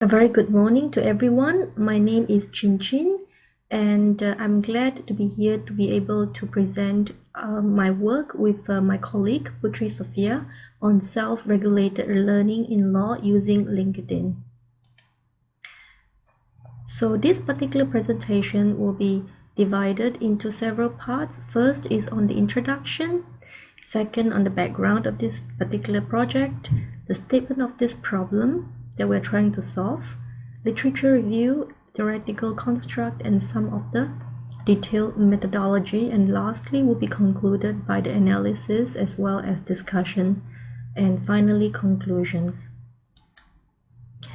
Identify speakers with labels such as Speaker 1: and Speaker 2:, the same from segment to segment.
Speaker 1: A very good morning to everyone. My name is Chin Chin, and I'm glad to be here to be able to present my work with my colleague Putri Sophia on self-regulated learning in law using LinkedIn. So this particular presentation will be divided into several parts. First is on the introduction, second on the background of this particular project, the statement of this problem that we're trying to solve, literature review, theoretical construct, and some of the detailed methodology, and lastly will be concluded by the analysis as well as discussion, and finally conclusions.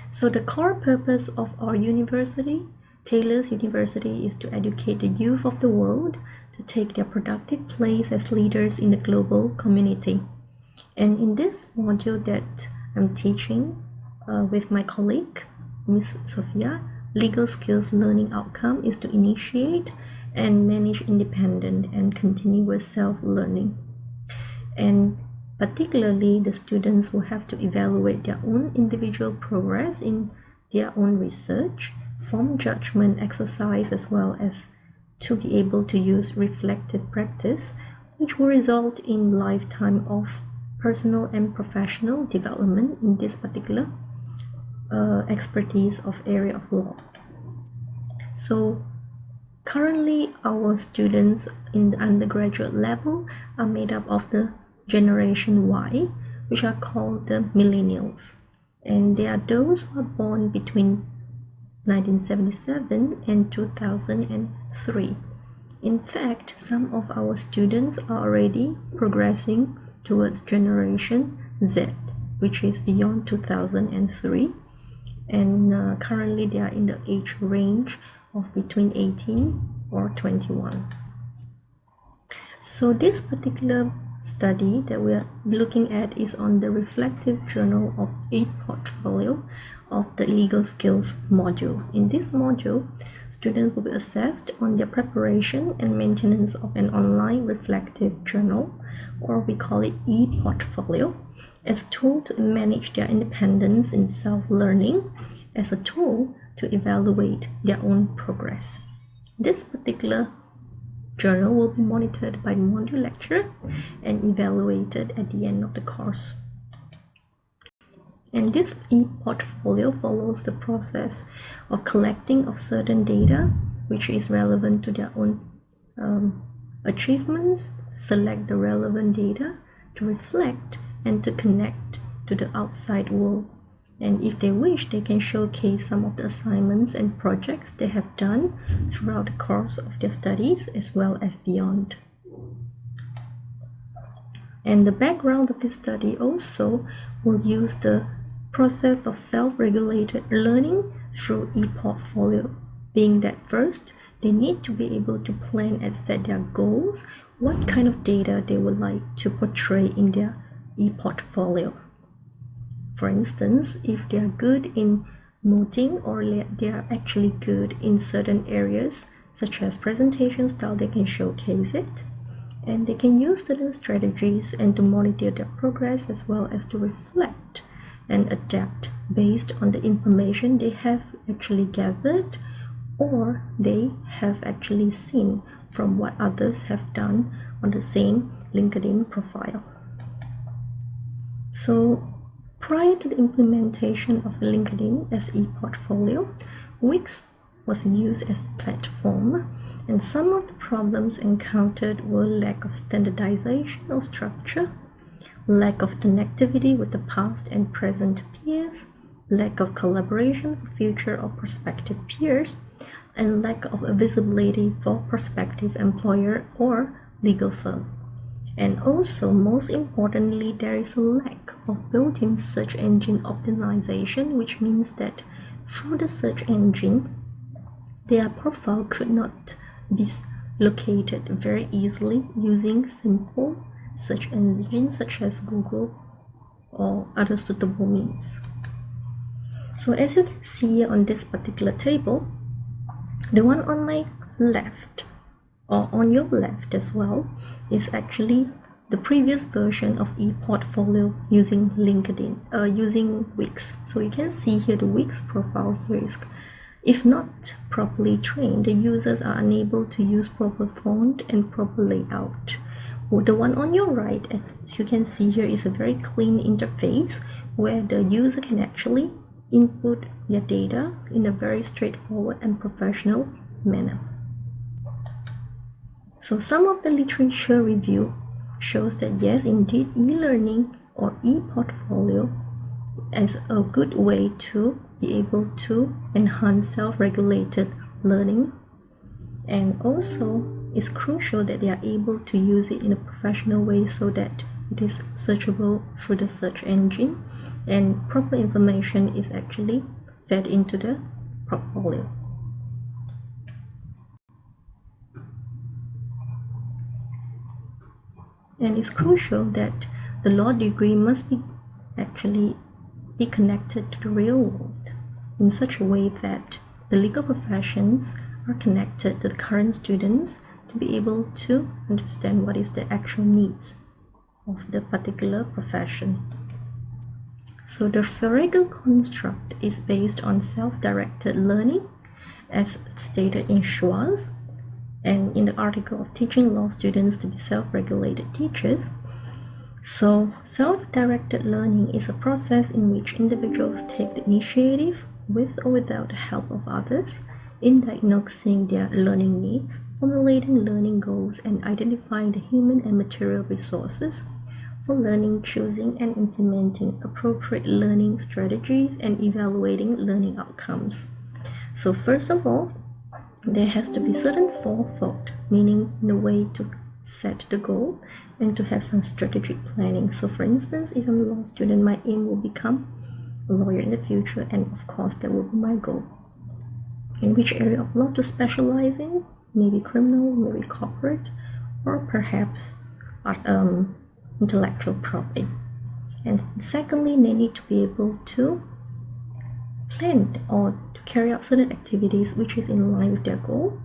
Speaker 1: So the core purpose of our university, Taylor's University, is to educate the youth of the world to take their productive place as leaders in the global community. And in this module that I'm teaching with my colleague, Ms. Sophia, legal skills learning outcome is to initiate and manage independent and continuous self-learning. And particularly, the students will have to evaluate their own individual progress in their own research, form judgment exercise, as well as to be able to use reflective practice, which will result in lifetime of personal and professional development in this particular expertise of area of law. So currently our students in the undergraduate level are made up of the Generation Y, which are called the millennials, and they are those who are born between 1977 and 2003. In fact, some of our students are already progressing towards Generation Z, which is beyond 2003, and currently they are in the age range of between 18 or 21. So this particular study that we are looking at is on the reflective journal of e-portfolio of the legal skills module. In this module, students will be assessed on their preparation and maintenance of an online reflective journal, or we call it e-portfolio, as a tool to manage their independence in self-learning, as a tool to evaluate their own progress. This particular journal will be monitored by the module lecturer and evaluated at the end of the course. And this e-portfolio follows the process of collecting of certain data which is relevant to their own achievements, select the relevant data to reflect and to connect to the outside world. And if they wish, they can showcase some of the assignments and projects they have done throughout the course of their studies as well as beyond. And the background of this study also will use the process of self-regulated learning through e-portfolio, being that first, they need to be able to plan and set their goals, what kind of data they would like to portray in their e-portfolio. For instance, if they are good in noting or they are actually good in certain areas, such as presentation style, they can showcase it. And they can use certain strategies and to monitor their progress as well as to reflect and adapt based on the information they have actually gathered or they have actually seen from what others have done on the same LinkedIn profile. So prior to the implementation of LinkedIn as e-portfolio, Wix was used as a platform, and some of the problems encountered were lack of standardization or structure, lack of connectivity with the past and present peers, lack of collaboration for future or prospective peers, and lack of visibility for prospective employer or legal firm. And also, most importantly, there is a lack of built-in search engine optimization, which means that through the search engine, their profile could not be located very easily using simple search engines such as Google or other suitable means. So as you can see on this particular table, the one on my left or on your left as well is actually the previous version of ePortfolio using LinkedIn, using Wix. So you can see here the Wix profile here is, if not properly trained, the users are unable to use proper font and proper layout. The one on your right, as you can see here, is a very clean interface where the user can actually input their data in a very straightforward and professional manner. So some of the literature review shows that yes, indeed, e-learning or e-portfolio is a good way to be able to enhance self-regulated learning, and also it's crucial that they are able to use it in a professional way so that it is searchable through the search engine and proper information is actually fed into the portfolio. And it's crucial that the law degree must be actually be connected to the real world in such a way that the legal professions are connected to the current students to be able to understand what is the actual needs of the particular profession. So the Farregal construct is based on self-directed learning as stated in Schwartz, and in the article of Teaching Law Students to be Self-Regulated Teachers. So self-directed learning is a process in which individuals take the initiative with or without the help of others in diagnosing their learning needs, formulating learning goals, and identifying the human and material resources for learning, choosing and implementing appropriate learning strategies, and evaluating learning outcomes. So first of all, there has to be certain forethought, meaning the way to set the goal and to have some strategic planning. So for instance, if I'm a law student, my aim will become a lawyer in the future, and of course that will be my goal. In which area of law to specialize in, maybe criminal, maybe corporate, or perhaps intellectual property. And secondly, they need to be able to plan or to carry out certain activities which is in line with their goal.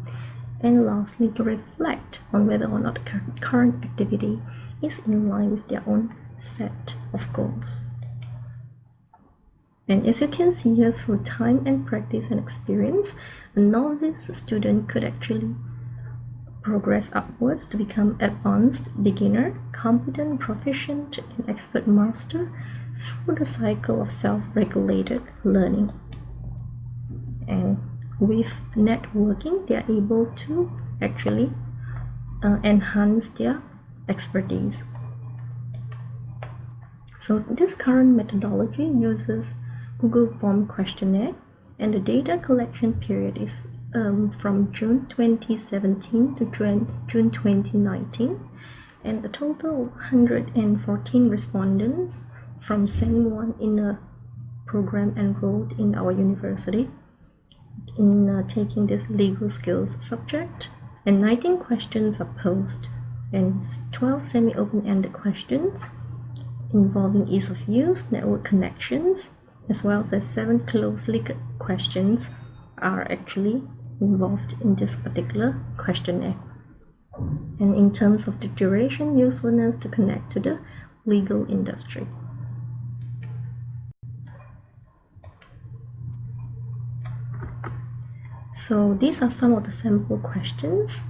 Speaker 1: And lastly, to reflect on whether or not the current activity is in line with their own set of goals. And as you can see here, through time and practice and experience, a novice student could actually progress upwards to become advanced beginner, competent, proficient, and expert master through the cycle of self-regulated learning. And with networking, they are able to actually enhance their expertise. So this current methodology uses Google Form questionnaire, and the data collection period is from June 2017 to June 2019, and a total of 114 respondents from anyone in a program enrolled in our university in taking this legal skills subject, and 19 questions are posed and 12 semi-open-ended questions involving ease of use, network connections, as well as 7 closely questions are actually involved in this particular questionnaire. And in terms of the duration, usefulness to connect to the legal industry. So these are some of the sample questions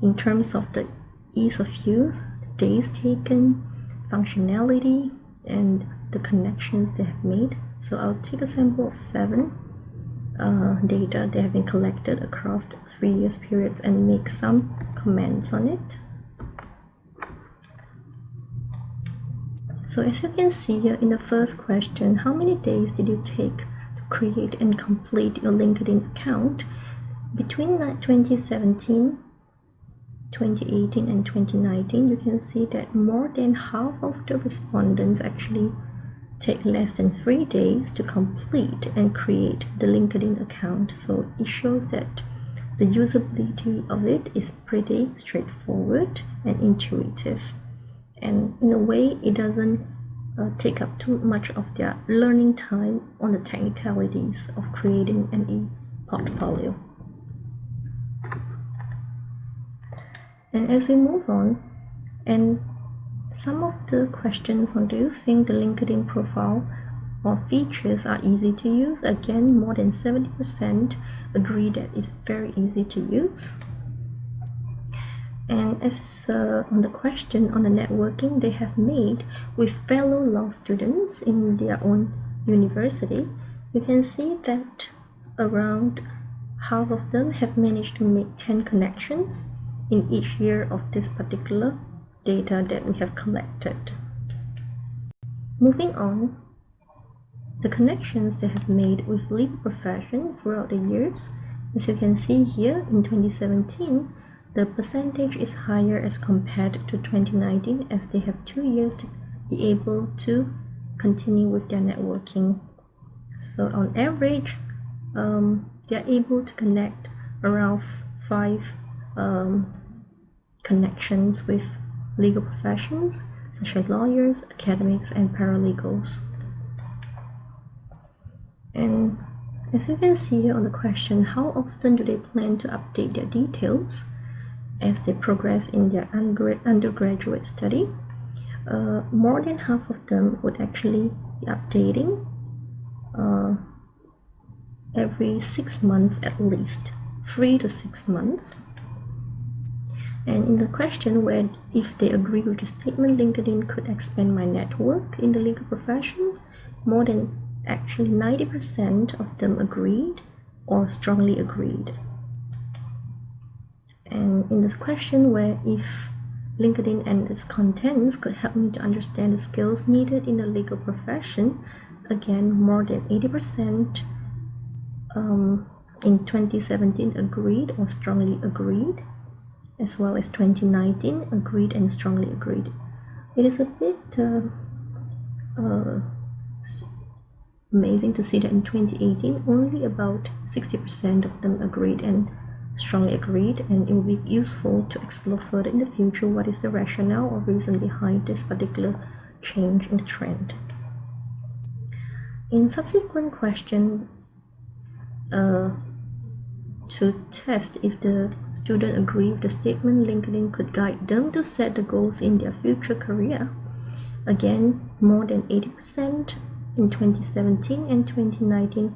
Speaker 1: in terms of the ease of use, days taken, functionality, and the connections they have made. So I'll take a sample of 7 data that have been collected across 3 years periods and make some comments on it. So as you can see here in the first question, how many days did you take to create and complete your LinkedIn account? Between 2017, 2018 and 2019, you can see that more than half of the respondents actually take less than 3 days to complete and create the LinkedIn account. So it shows that the usability of it is pretty straightforward and intuitive, and in a way it doesn't take up too much of their learning time on the technicalities of creating an e-portfolio. And as we move on, and Some of the questions on do you think the LinkedIn profile or features are easy to use? Again, more than 70% agree that it's very easy to use. And as on the question on the networking they have made with fellow law students in their own university, you can see that around half of them have managed to make 10 connections in each year of this particular data that we have collected. Moving on, the connections they have made with legal profession throughout the years. As you can see here, in 2017, the percentage is higher as compared to 2019, as they have 2 years to be able to continue with their networking. So on average, they are able to connect around 5 connections with legal professions such as lawyers, academics, and paralegals. And as you can see here on the question, how often do they plan to update their details as they progress in their undergraduate study? More than half of them would actually be updating every 6 months at least, 3 to 6 months. And in the question where if they agree with the statement LinkedIn could expand my network in the legal profession, more than actually 90% of them agreed or strongly agreed. And in this question where if LinkedIn and its contents could help me to understand the skills needed in the legal profession, again more than 80% in 2017 agreed or strongly agreed, as well as 2019 agreed and strongly agreed. It is a bit amazing to see that in 2018 only about 60% of them agreed and strongly agreed, and it will be useful to explore further in the future what is the rationale or reason behind this particular change in the trend. In subsequent question, to test if the student agree with the statement LinkedIn could guide them to set the goals in their future career, again more than 80% in 2017 and 2019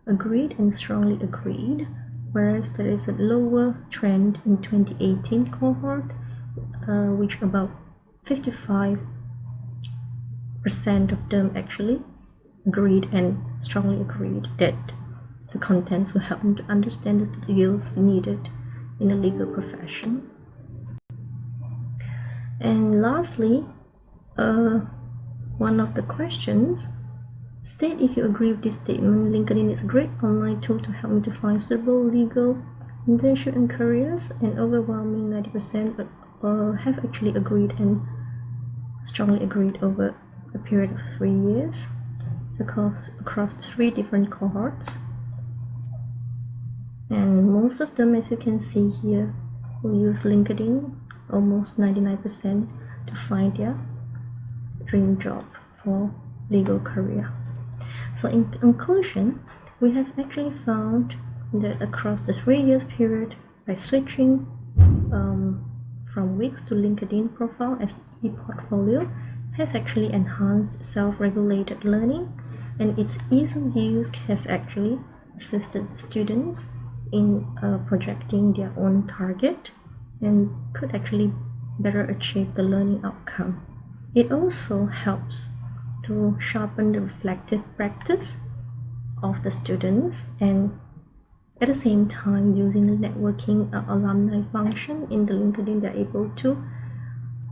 Speaker 1: agreed and strongly agreed, whereas there is a lower trend in 2018 cohort, which about 55% of them actually agreed and strongly agreed that the contents will help them to understand the skills needed in the legal profession. And lastly, one of the questions state if you agree with this statement, LinkedIn is a great online tool to help me to find suitable legal internship and careers, and overwhelming 90% have actually agreed and strongly agreed over a period of 3 years across 3 different cohorts. And most of them, as you can see here, will use LinkedIn, almost 99%, to find their dream job for legal career. So in conclusion, we have actually found that across the 3 years period, by switching from Wix to LinkedIn profile as e-portfolio, has actually enhanced self-regulated learning, and its ease of use has actually assisted students in projecting their own target and could actually better achieve the learning outcome. It also helps to sharpen the reflective practice of the students, and at the same time, using the networking alumni function in the LinkedIn, they're able to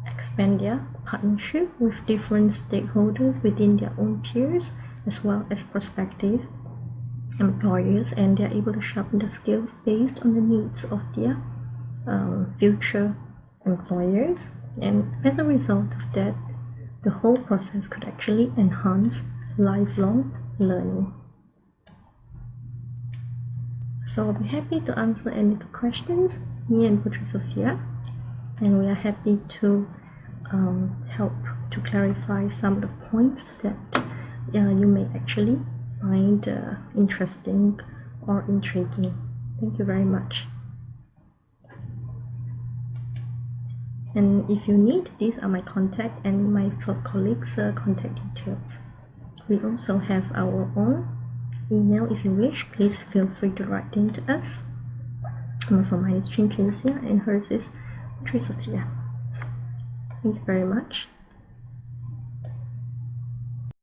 Speaker 1: expand their partnership with different stakeholders within their own peers as well as prospective employers, and they're able to sharpen the skills based on the needs of their future employers. And as a result of that, the whole process could actually enhance lifelong learning. So I'll be happy to answer any of the questions, me and Putri Sophia, and we are happy to help to clarify some of the points that you may actually find interesting or intriguing. Thank you very much. And if you need, these are my contact and my top colleagues' contact details. We also have our own email. If you wish, please feel free to write in to us. Also, mine is Chinkesia and hers is Trisafia. Thank you very much.